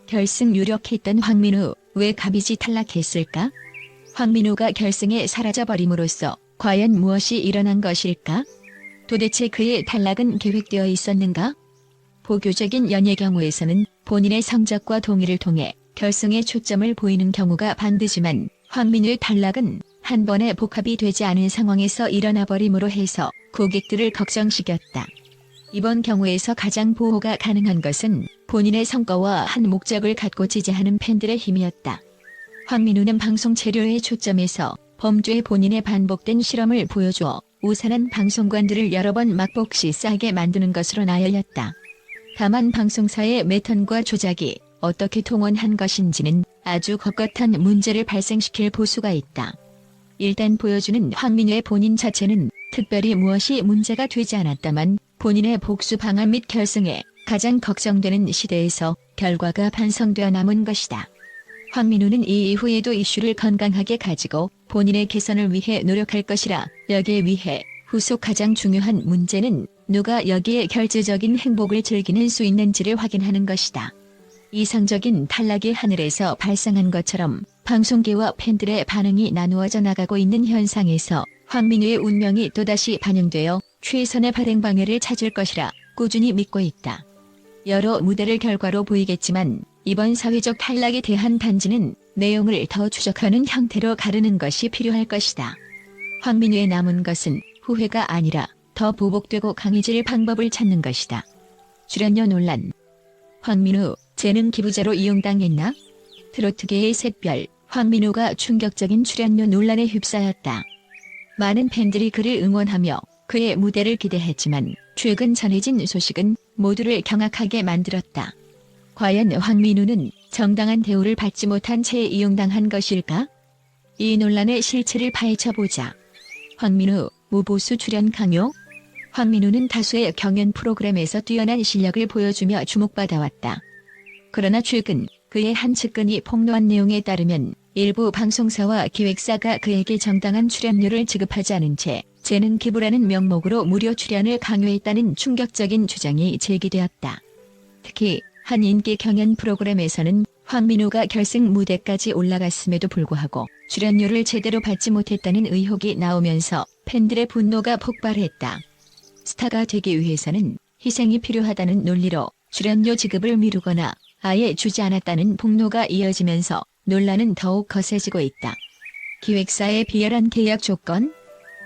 결승 유력했던 황민우, 왜 갑이지 탈락했을까? 황민우가 결승에 사라져버림으로써 과연 무엇이 일어난 것일까? 도대체 그의 탈락은 계획되어 있었는가? 보교적인 연예 경우에서는 본인의 성적과 동의를 통해 결승에 초점을 보이는 경우가 반드지만 황민우의 탈락은 한 번에 복합이 되지 않은 상황에서 일어나 버림으로 해서 고객들을 걱정시켰다. 이번 경우에서 가장 보호가 가능한 것은 본인의 성과와 한 목적을 갖고 지지하는 팬들의 힘이었다. 황민우는 방송 재료의 초점에서 범주의 본인의 반복된 실험을 보여주어 우산한 방송관들을 여러 번 막복시 싸게 만드는 것으로 나열렸다. 다만 방송사의 매턴과 조작이 어떻게 통원한 것인지는 아주 겉겉한 문제를 발생시킬 보수가 있다. 일단 보여주는 황민우의 본인 자체는 특별히 무엇이 문제가 되지 않았다만 본인의 복수 방안 및 결승에 가장 걱정되는 시대에서 결과가 반성되어 남은 것이다. 황민우는 이 이후에도 이슈를 건강하게 가지고 본인의 개선을 위해 노력할 것이라 여기에 위해 후속 가장 중요한 문제는 누가 여기에 결제적인 행복을 즐기는 수 있는지를 확인하는 것이다. 이상적인 탈락이 하늘에서 발생한 것처럼 방송계와 팬들의 반응이 나누어져 나가고 있는 현상에서 황민우의 운명이 또다시 반영되어 최선의 발행 방해를 찾을 것이라 꾸준히 믿고 있다. 여러 무대를 결과로 보이겠지만 이번 사회적 탈락에 대한 단지는 내용을 더 추적하는 형태로 가르는 것이 필요할 것이다. 황민우의 남은 것은 후회가 아니라 더 보복되고 강해질 방법을 찾는 것이다. 출연료 논란. 황민우, 재능 기부자로 이용당했나? 트로트계의 샛별, 황민우가 충격적인 출연료 논란에 휩싸였다. 많은 팬들이 그를 응원하며 그의 무대를 기대했지만 최근 전해진 소식은 모두를 경악하게 만들었다. 과연 황민우는 정당한 대우를 받지 못한 채 이용당한 것일까? 이 논란의 실체를 파헤쳐보자. 황민우, 무보수 출연 강요? 황민우는 다수의 경연 프로그램에서 뛰어난 실력을 보여주며 주목받아왔다. 그러나 최근 그의 한 측근이 폭로한 내용에 따르면 일부 방송사와 기획사가 그에게 정당한 출연료를 지급하지 않은 채 재능 기부라는 명목으로 무료 출연을 강요했다는 충격적인 주장이 제기되었다. 특히 한 인기 경연 프로그램에서는 황민우가 결승 무대까지 올라갔음에도 불구하고 출연료를 제대로 받지 못했다는 의혹이 나오면서 팬들의 분노가 폭발했다. 스타가 되기 위해서는 희생이 필요하다는 논리로 출연료 지급을 미루거나 아예 주지 않았다는 폭로가 이어지면서 논란은 더욱 거세지고 있다. 기획사의 비열한 계약 조건?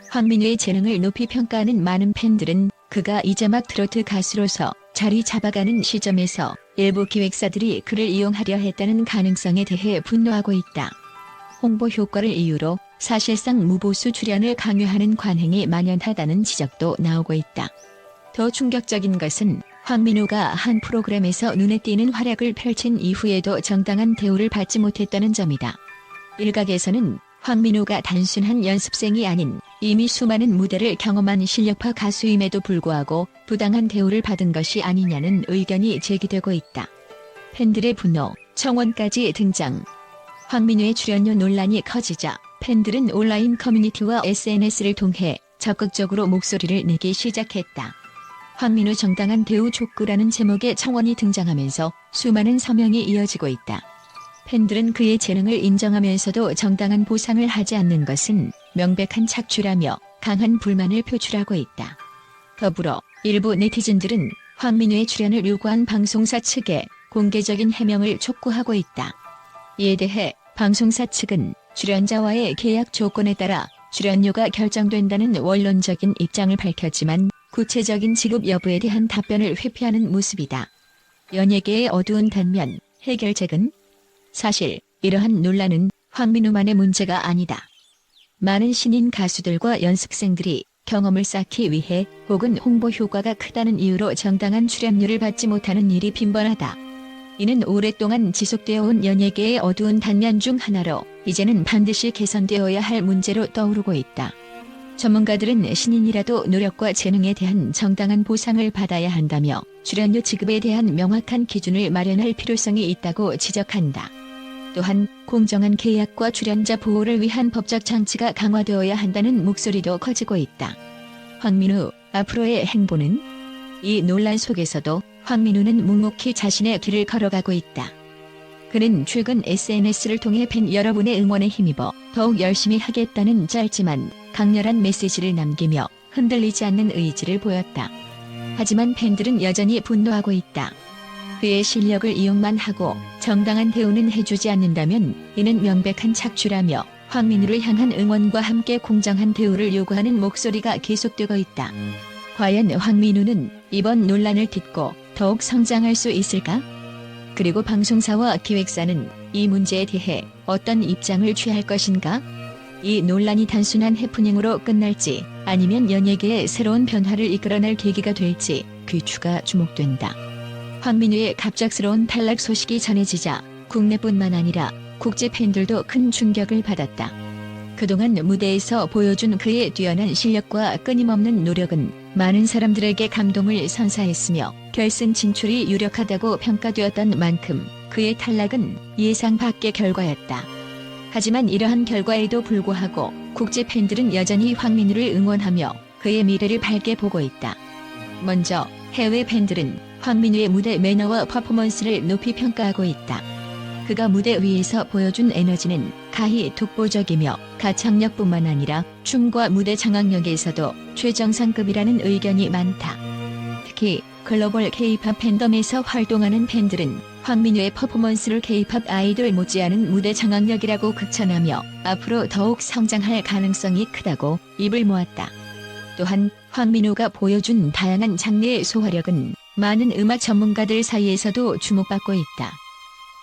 황민우의 재능을 높이 평가하는 많은 팬들은 그가 이제 막 트로트 가수로서 자리 잡아가는 시점에서 일부 기획사들이 그를 이용하려 했다는 가능성에 대해 분노하고 있다. 홍보 효과를 이유로 사실상 무보수 출연을 강요하는 관행이 만연하다는 지적도 나오고 있다. 더 충격적인 것은 황민우가 한 프로그램에서 눈에 띄는 활약을 펼친 이후에도 정당한 대우를 받지 못했다는 점이다. 일각에서는 황민우가 단순한 연습생이 아닌 이미 수많은 무대를 경험한 실력파 가수임에도 불구하고 부당한 대우를 받은 것이 아니냐는 의견이 제기되고 있다. 팬들의 분노, 청원까지 등장. 황민우의 출연료 논란이 커지자 팬들은 온라인 커뮤니티와 SNS를 통해 적극적으로 목소리를 내기 시작했다. 황민우 정당한 대우 촉구라는 제목의 청원이 등장하면서 수많은 서명이 이어지고 있다. 팬들은 그의 재능을 인정하면서도 정당한 보상을 하지 않는 것은 명백한 착취라며 강한 불만을 표출하고 있다. 더불어 일부 네티즌들은 황민우의 출연을 요구한 방송사 측에 공개적인 해명을 촉구하고 있다. 이에 대해 방송사 측은 출연자와의 계약 조건에 따라 출연료가 결정된다는 원론적인 입장을 밝혔지만 구체적인 지급 여부에 대한 답변을 회피하는 모습이다. 연예계의 어두운 단면, 해결책은? 사실 이러한 논란은 황민우만의 문제가 아니다. 많은 신인 가수들과 연습생들이 경험을 쌓기 위해 혹은 홍보 효과가 크다는 이유로 정당한 출연료를 받지 못하는 일이 빈번하다. 이는 오랫동안 지속되어 온 연예계의 어두운 단면 중 하나로 이제는 반드시 개선되어야 할 문제로 떠오르고 있다. 전문가들은 신인이라도 노력과 재능에 대한 정당한 보상을 받아야 한다며 출연료 지급에 대한 명확한 기준을 마련할 필요성이 있다고 지적한다. 또한 공정한 계약과 출연자 보호를 위한 법적 장치가 강화되어야 한다는 목소리도 커지고 있다. 황민우, 앞으로의 행보는? 이 논란 속에서도 황민우는 묵묵히 자신의 길을 걸어가고 있다. 그는 최근 SNS를 통해 팬 여러분의 응원에 힘입어 더욱 열심히 하겠다는 짧지만 강렬한 메시지를 남기며 흔들리지 않는 의지를 보였다. 하지만 팬들은 여전히 분노하고 있다. 그의 실력을 이용만 하고 정당한 대우는 해주지 않는다면 이는 명백한 착취라며 황민우를 향한 응원과 함께 공정한 대우를 요구하는 목소리가 계속되고 있다. 과연 황민우는 이번 논란을 딛고 더욱 성장할 수 있을까? 그리고 방송사와 기획사는 이 문제에 대해 어떤 입장을 취할 것인가? 이 논란이 단순한 해프닝으로 끝날지 아니면 연예계의 새로운 변화를 이끌어낼 계기가 될지 귀추가 주목된다. 황민우의 갑작스러운 탈락 소식이 전해지자 국내뿐만 아니라 국제 팬들도 큰 충격을 받았다. 그동안 무대에서 보여준 그의 뛰어난 실력과 끊임없는 노력은 많은 사람들에게 감동을 선사했으며 결승 진출이 유력하다고 평가되었던 만큼 그의 탈락은 예상 밖의 결과였다. 하지만 이러한 결과에도 불구하고 국제 팬들은 여전히 황민우를 응원하며 그의 미래를 밝게 보고 있다. 먼저 해외 팬들은 황민우의 무대 매너와 퍼포먼스를 높이 평가하고 있다. 그가 무대 위에서 보여준 에너지는 가히 독보적이며 가창력뿐만 아니라 춤과 무대 장악력에서도 최정상급이라는 의견이 많다. 특히 글로벌 K-팝 팬덤에서 활동하는 팬들은 황민우의 퍼포먼스를 K-팝 아이돌 못지않은 무대 장악력이라고 극찬하며 앞으로 더욱 성장할 가능성이 크다고 입을 모았다. 또한 황민우가 보여준 다양한 장르의 소화력은 많은 음악 전문가들 사이에서도 주목받고 있다.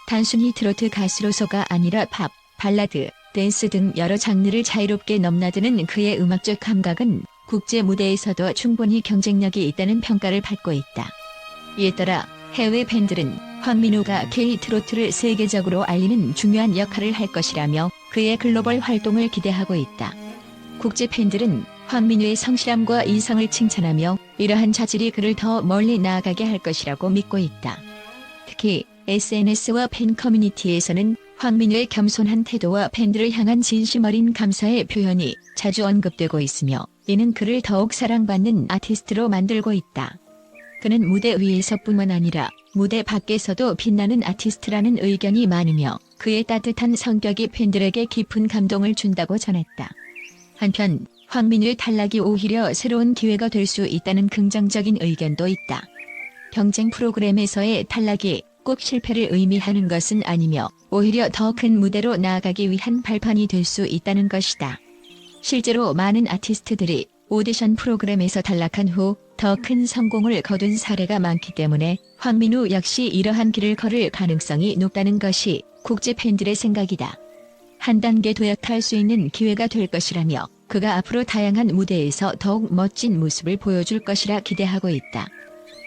단순히 트로트 가수로서가 아니라 팝, 발라드, 댄스 등 여러 장르를 자유롭게 넘나드는 그의 음악적 감각은 국제 무대에서도 충분히 경쟁력이 있다는 평가를 받고 있다. 이에 따라 해외 팬들은 황민우가 K-트로트를 세계적으로 알리는 중요한 역할을 할 것이라며 그의 글로벌 활동을 기대하고 있다. 국제 팬들은 황민우의 성실함과 인성을 칭찬하며 이러한 자질이 그를 더 멀리 나아가게 할 것이라고 믿고 있다. 특히 SNS와 팬 커뮤니티에서는 황민우의 겸손한 태도와 팬들을 향한 진심 어린 감사의 표현이 자주 언급되고 있으며 이는 그를 더욱 사랑받는 아티스트로 만들고 있다. 그는 무대 위에서뿐만 아니라 무대 밖에서도 빛나는 아티스트라는 의견이 많으며 그의 따뜻한 성격이 팬들에게 깊은 감동을 준다고 전했다. 한편 황민우의 탈락이 오히려 새로운 기회가 될 수 있다는 긍정적인 의견도 있다. 경쟁 프로그램에서의 탈락이 꼭 실패를 의미하는 것은 아니며 오히려 더 큰 무대로 나아가기 위한 발판이 될 수 있다는 것이다. 실제로 많은 아티스트들이 오디션 프로그램에서 탈락한 후 더 큰 성공을 거둔 사례가 많기 때문에 황민우 역시 이러한 길을 걸을 가능성이 높다는 것이 국제 팬들의 생각이다. 한 단계 도약할 수 있는 기회가 될 것이라며 그가 앞으로 다양한 무대에서 더욱 멋진 모습을 보여줄 것이라 기대하고 있다.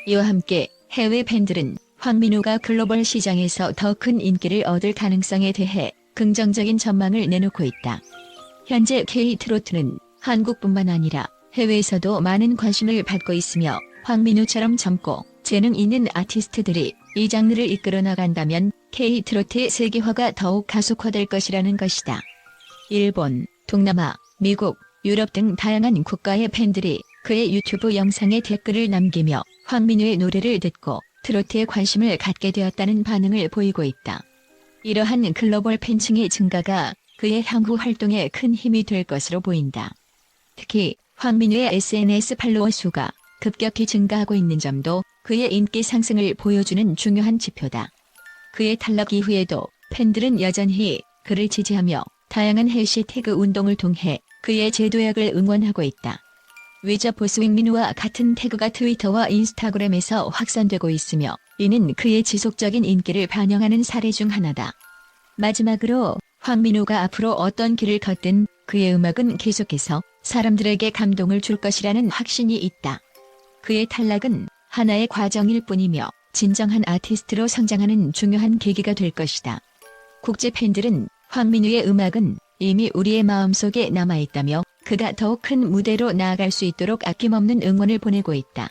이와 함께 해외 팬들은 황민우가 글로벌 시장에서 더 큰 인기를 얻을 가능성에 대해 긍정적인 전망을 내놓고 있다. 현재 K-트로트는 한국뿐만 아니라 해외에서도 많은 관심을 받고 있으며 황민우처럼 젊고 재능 있는 아티스트들이 이 장르를 이끌어 나간다면 K-트로트의 세계화가 더욱 가속화될 것이라는 것이다. 일본, 동남아, 미국, 유럽 등 다양한 국가의 팬들이 그의 유튜브 영상에 댓글을 남기며 황민우의 노래를 듣고 트로트에 관심을 갖게 되었다는 반응을 보이고 있다. 이러한 글로벌 팬층의 증가가 그의 향후 활동에 큰 힘이 될 것으로 보인다. 특히 황민우의 SNS 팔로워 수가 급격히 증가하고 있는 점도 그의 인기 상승을 보여주는 중요한 지표다. 그의 탈락 이후에도 팬들은 여전히 그를 지지하며 다양한 해시태그 운동을 통해 그의 재도약을 응원하고 있다. 위저 보스윙민우와 같은 태그가 트위터와 인스타그램에서 확산되고 있으며 이는 그의 지속적인 인기를 반영하는 사례 중 하나다. 마지막으로 황민우가 앞으로 어떤 길을 걷든 그의 음악은 계속해서 사람들에게 감동을 줄 것이라는 확신이 있다. 그의 탈락은 하나의 과정일 뿐이며 진정한 아티스트로 성장하는 중요한 계기가 될 것이다. 국제 팬들은 황민우의 음악은 이미 우리의 마음속에 남아있다며 그가 더욱 큰 무대로 나아갈 수 있도록 아낌없는 응원을 보내고 있다.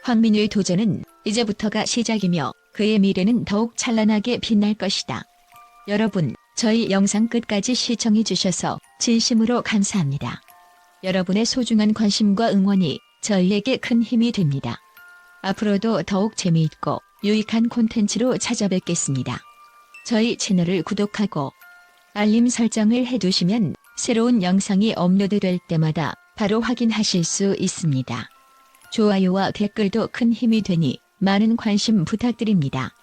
황민우의 도전은 이제부터가 시작이며 그의 미래는 더욱 찬란하게 빛날 것이다. 여러분, 저희 영상 끝까지 시청해주셔서 진심으로 감사합니다. 여러분의 소중한 관심과 응원이 저희에게 큰 힘이 됩니다. 앞으로도 더욱 재미있고 유익한 콘텐츠로 찾아뵙겠습니다. 저희 채널을 구독하고 알림 설정을 해두시면 새로운 영상이 업로드될 때마다 바로 확인하실 수 있습니다. 좋아요와 댓글도 큰 힘이 되니 많은 관심 부탁드립니다.